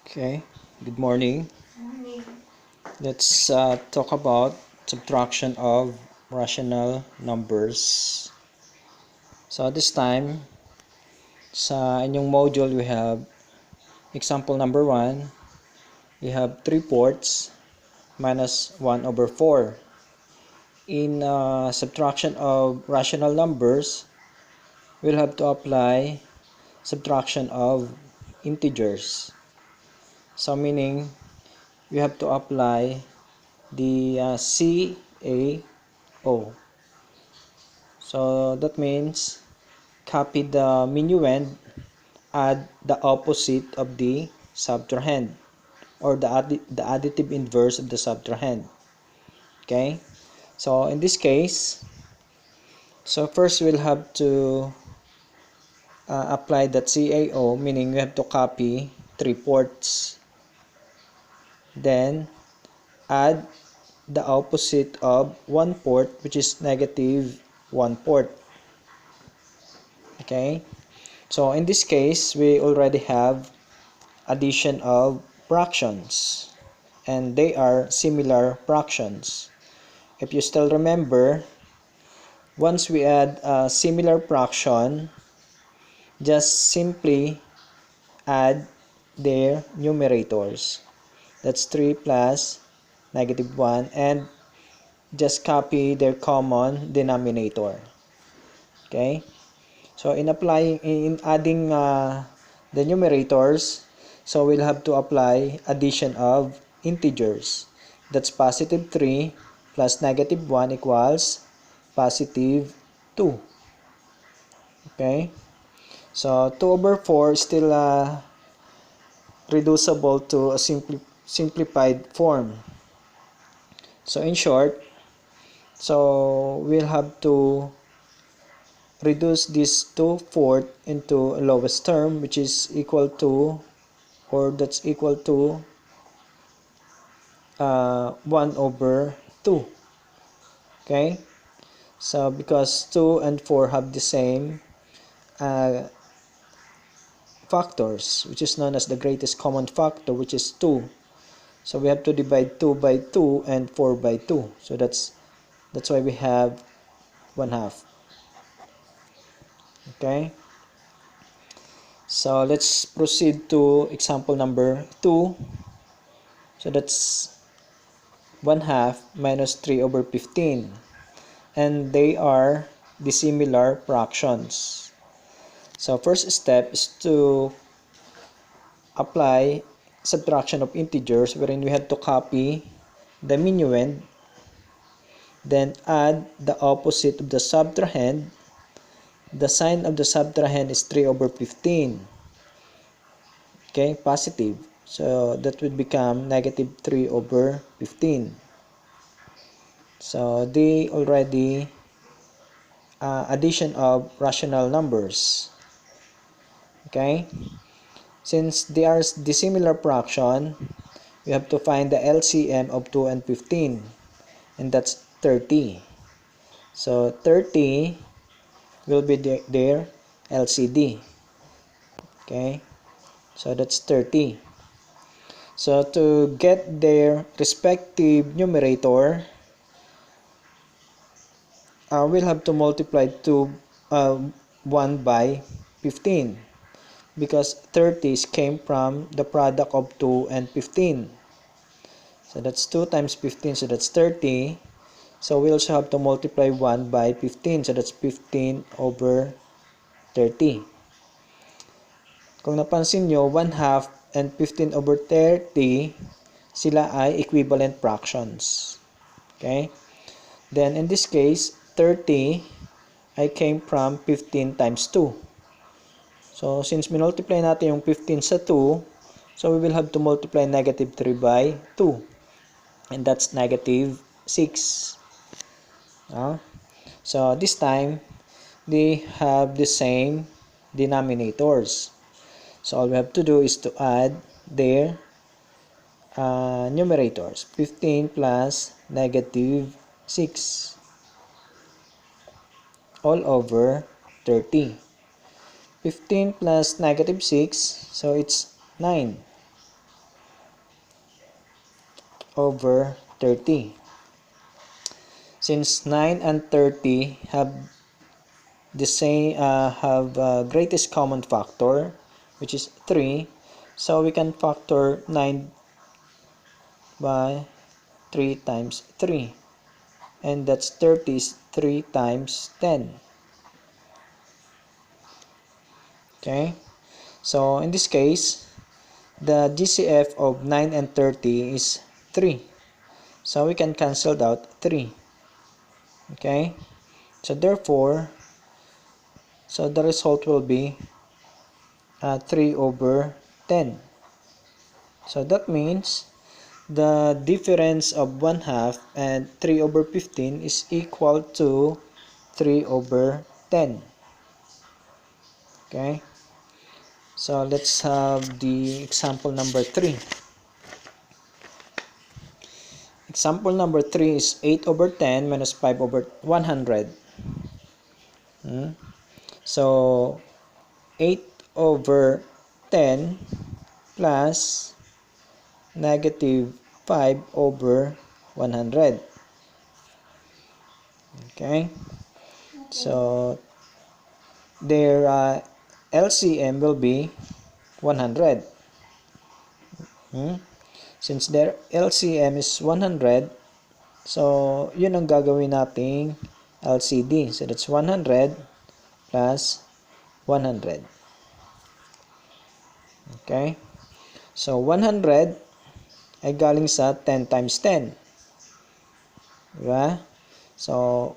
Okay, good morning. Morning. Let's talk about subtraction of rational numbers. So this time, sa inyong module, we have example number 1. We have 3/4 minus 1/4. In subtraction of rational numbers, we'll have to apply subtraction of integers. So meaning, we have to apply the CAO. So that means copy the minuend, add the opposite of the subtrahend, or the additive inverse of the subtrahend. Okay? So in this case, so first we'll have to apply that CAO, meaning we have to copy 3/4. Then add the opposite of 1/4, which is negative 1/4. Okay? So in this case, we already have addition of fractions, and they are similar fractions. If you still remember, once we add a similar fraction, just simply add their numerators. That's 3 plus negative 1, and just copy their common denominator. Okay? So in adding the numerators, so we'll have to apply addition of integers. That's positive 3 plus negative 1 equals positive 2. Okay? So 2/4 is still reducible to a simplified form. So in short, so we'll have to reduce this 2/4 into a lowest term, which is equal to, or that's equal to 1/2. Okay, so because 2 and 4 have the same uh, factors, which is known as the greatest common factor, which is 2. So we have to divide 2 by 2 and 4 by 2. So that's why we have 1/2. Okay, so let's proceed to example number 2. So that's 1/2 minus 3/15, and they are dissimilar fractions. So first step is to apply subtraction of integers, wherein we have to copy the minuend, then add the opposite of the subtrahend. The sign of the subtrahend is 3/15. Okay, positive. So that would become negative 3/15. So they already addition of rational numbers. Okay, since they are dissimilar fraction, we have to find the LCM of 2 and 15, and that's 30. So 30 will be their LCD. Okay, so that's 30. So to get their respective numerator, we'll have to multiply 1 by 15, because 30s came from the product of 2 and 15. So that's 2 times 15, so that's 30. So we also have to multiply 1 by 15, so that's 15/30. Kung napansin nyo, 1/2 and 15/30, sila ay equivalent fractions. Okay? Then in this case, 30 ay came from 15 times 2. So since minultiply natin yung 15 sa 2, so we will have to multiply negative 3 by 2. And that's negative 6. So this time, they have the same denominators. So all we have to do is to add their numerators. 15 plus negative 6 all over 30. 15 plus negative 6, so it's 9. over 30. Since 9 and 30 have the same greatest common factor, which is 3, so we can factor 9 by 3 times 3, and that's 30 is 3 times 10. Okay, so in this case, the GCF of 9 and 30 is 3, so we can cancel out 3. Okay, so therefore, so the result will be 3 over 10. So that means the difference of 1/2 and 3 over 15 is equal to 3 over 10. Okay, so let's have the example number 3. Example number 3 is 8 over 10 minus 5 over 100. So 8 over 10 plus negative 5 over 100. Okay, so their LCM will be 100. Since their LCM is 100, so yun ang gagawin nating LCD. So that's 100 plus 100. Okay, so 100 ay galing sa 10 times 10. Diba? So,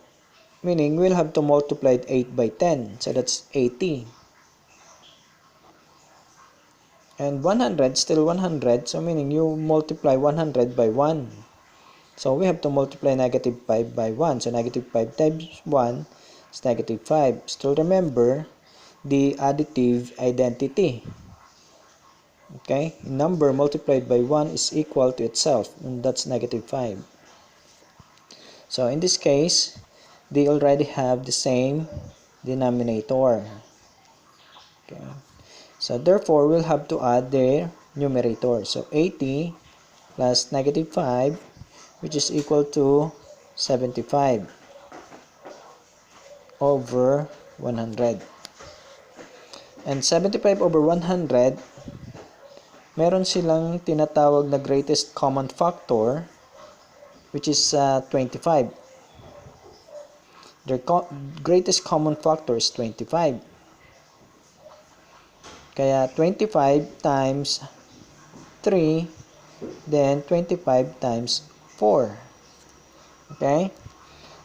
meaning we'll have to multiply 8 by 10. So that's 80. And 100, still 100. So meaning you multiply 100 by 1. So we have to multiply negative 5 by 1. So negative 5 times 1 is negative 5. Still remember the additive identity. Okay, number multiplied by 1 is equal to itself, and that's negative 5. So in this case, they already have the same denominator. Okay, so therefore we'll have to add their numerator. So 80 plus negative 5, which is equal to 75 over 100. And 75 over 100, meron silang tinatawag na greatest common factor, which is 25. Their greatest common factor is 25. Kaya 25 times 3, then 25 times 4. Okay?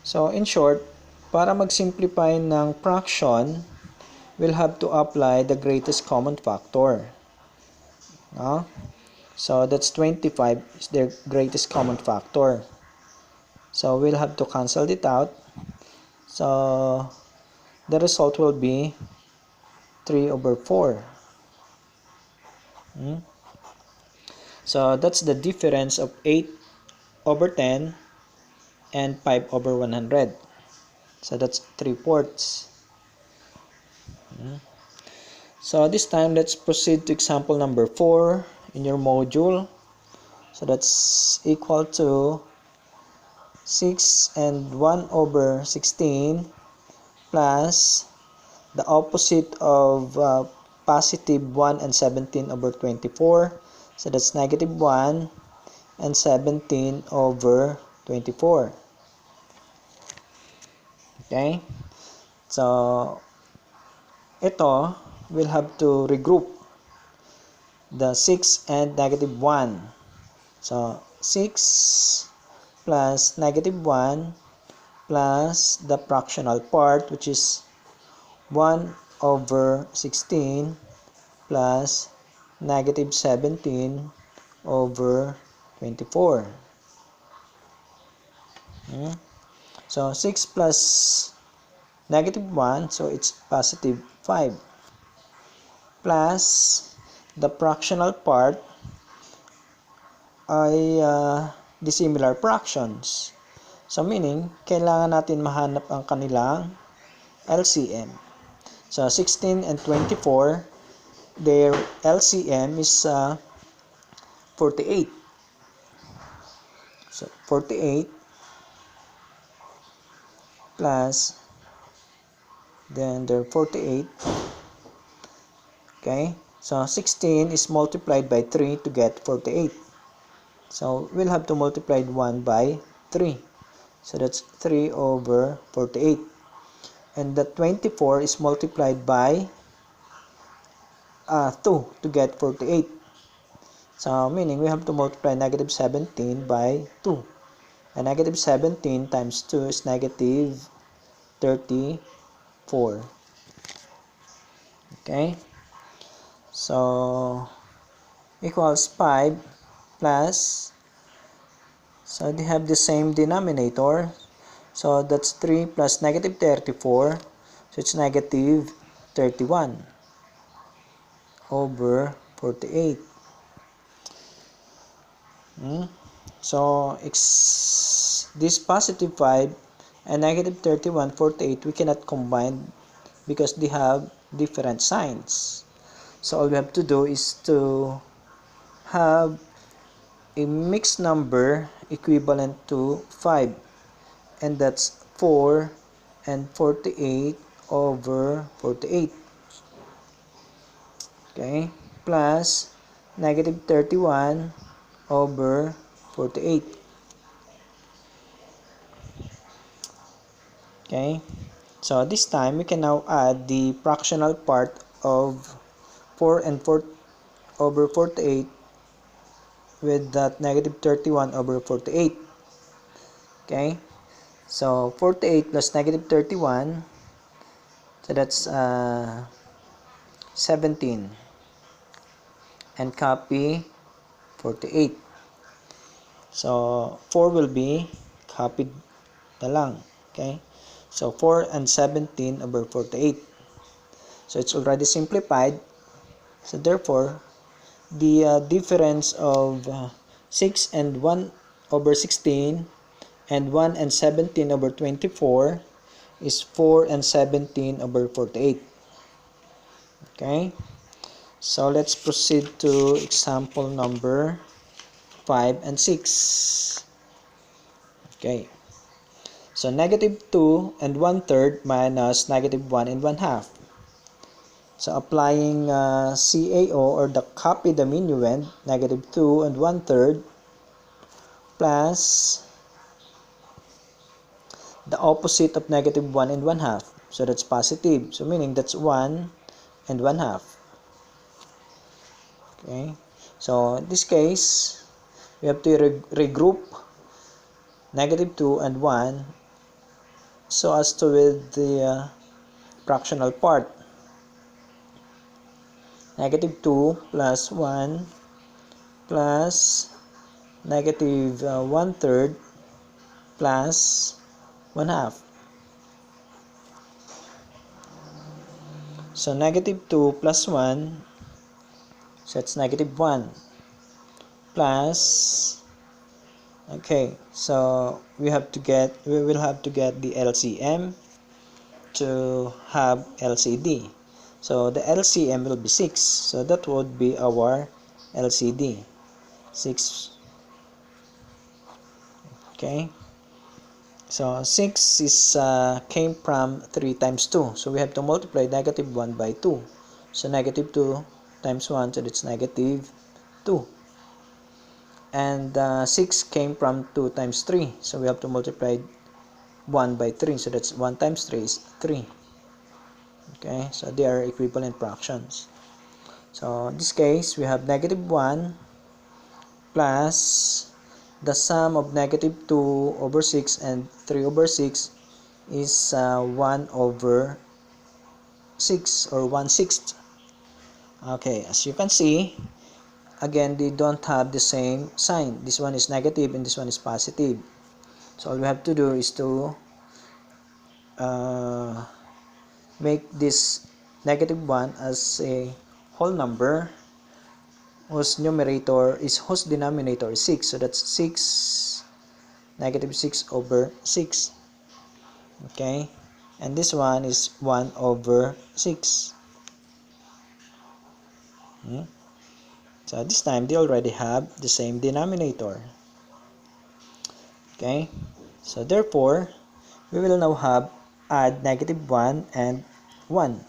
So in short, para mag-simplify ng fraction, we'll have to apply the greatest common factor. So that's 25 is their greatest common factor. So we'll have to cancel it out. So the result will be 3 over 4. So that's the difference of 8 over 10 and 5 over 100. So that's 3/4. So this time, let's proceed to example number 4 in your module. So that's equal to 6 and 1 over 16 plus the opposite of positive 1 and 17 over 24. So that's negative 1 and 17 over 24. Okay? So, ito, we'll have to regroup the 6 and negative 1. So, 6 plus negative 1 plus the fractional part, which is 1 over 16 plus negative 17 over 24. So 6 plus negative 1, so it's positive 5, plus the fractional part ay dissimilar fractions. So meaning, kailangan natin mahanap ang kanilang LCM. So 16 and 24, their LCM is 48. So 48 plus, then there 48. Okay, so 16 is multiplied by 3 to get 48. So we'll have to multiply 1 by 3. So that's 3 over 48. And the 24 is multiplied by 2 to get 48. So meaning we have to multiply negative 17 by 2. And negative 17 times 2 is negative 34. Okay, so equals 5 plus, so they have the same denominator, so that's 3 plus negative 34, so it's negative 31 over 48. So this positive 5 and negative 31, 48, we cannot combine because they have different signs. So all we have to do is to have a mixed number equivalent to 5, and that's 4 and 48 over 48. Okay, plus negative 31 over 48. Okay, so this time we can now add the fractional part of 4 and 4 over 48 with that negative 31 over 48. Okay, so 48 plus negative 31, so that's 17, and copy 48. So 4 will be copied na lang. Okay, so 4 and 17 over 48. So it's already simplified. So therefore, the difference of 6 and 1 over 16 and 1 and 17 over 24 is 4 and 17 over 48. Okay, so let's proceed to example number 5 and 6. Okay, so negative 2 and 1/3 minus negative 1 and 1/2. So applying CAO, or the copy diminuend, negative 2 and 1/3 plus the opposite of negative 1 and 1/2. So that's positive. So meaning that's 1 and 1/2. Okay. So in this case, we have to regroup negative 2 and 1 so as to with the fractional part. Negative 2 plus 1 plus negative 1/3 plus 1/2. So negative 2 plus 1, so it's negative 1 plus, okay, so we will have to get the LCM to have LCD. So the LCM will be 6. So that would be our LCD. 6. Okay. So 6 is came from 3 times 2. So we have to multiply negative 1 by 2. So negative 2 times 1, so it's negative 2. And 6 came from 2 times 3. So we have to multiply 1 by 3. So that's 1 times 3 is 3. Okay, so they are equivalent fractions. So in this case, we have negative 1 plus the sum of negative 2 over 6 and 3 over 6 is 1 over 6, or 1/6. Okay, as you can see, again, they don't have the same sign. This one is negative and this one is positive. So all we have to do is to make this negative 1 as a whole number whose denominator is 6. So that's 6, negative 6 over 6. Okay, and this one is 1 over 6. So this time they already have the same denominator. Okay, so therefore we will now have add -1 and 1,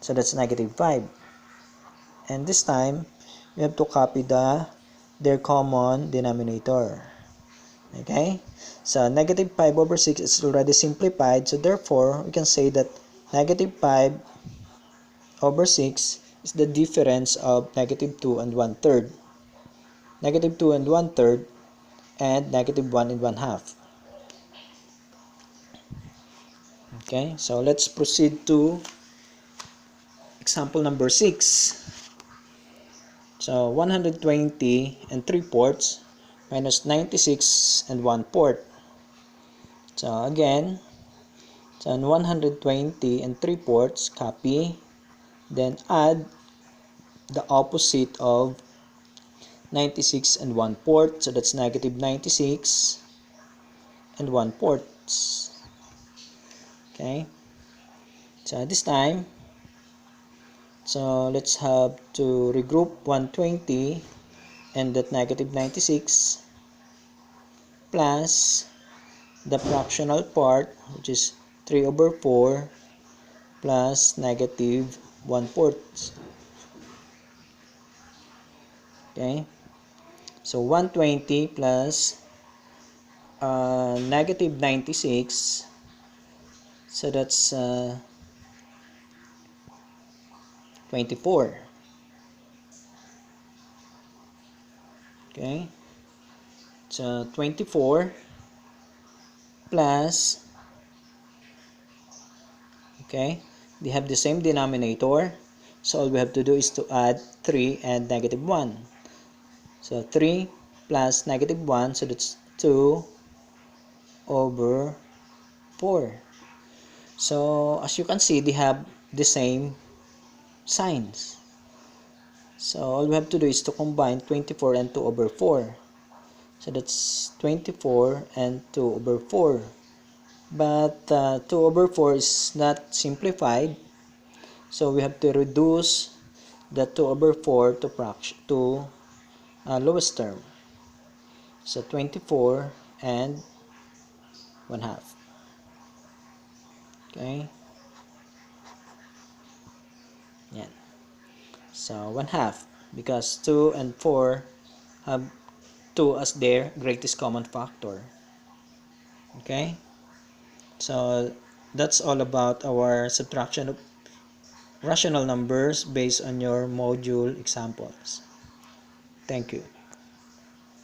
so that's -5, and this time we have to copy their common denominator. Okay, so -5/6 is already simplified, so therefore we can say that -5/6 is the difference of -2 and 1/3, -2 and 1/3, and -1 and 1/2. Okay, so let's proceed to example number 6. So 120 and 3/4 minus 96 and 1/4. So again, so 120 and 3/4, copy, then add the opposite of 96 and 1/4. So that's -96 and 1/4. Okay, so this time, so let's have to regroup 120 and that -96 plus the fractional part, which is 3/4 plus -1/4. Okay, so 120 plus -96, so that's 24. Okay, so 24 plus, okay, they have the same denominator, so all we have to do is to add 3 and -1. So 3 plus -1, so that's 2/4. So as you can see, they have the same signs. So all we have to do is to combine 24 and 2/4. So that's 24 and 2/4. But 2/4 is not simplified, so we have to reduce the 2/4 to fraction to lowest term. So 24 and 1/2. Okay, yan. So 1/2, because 2 and 4 have 2 as their greatest common factor. Okay, so that's all about our subtraction of rational numbers based on your module examples. Thank you.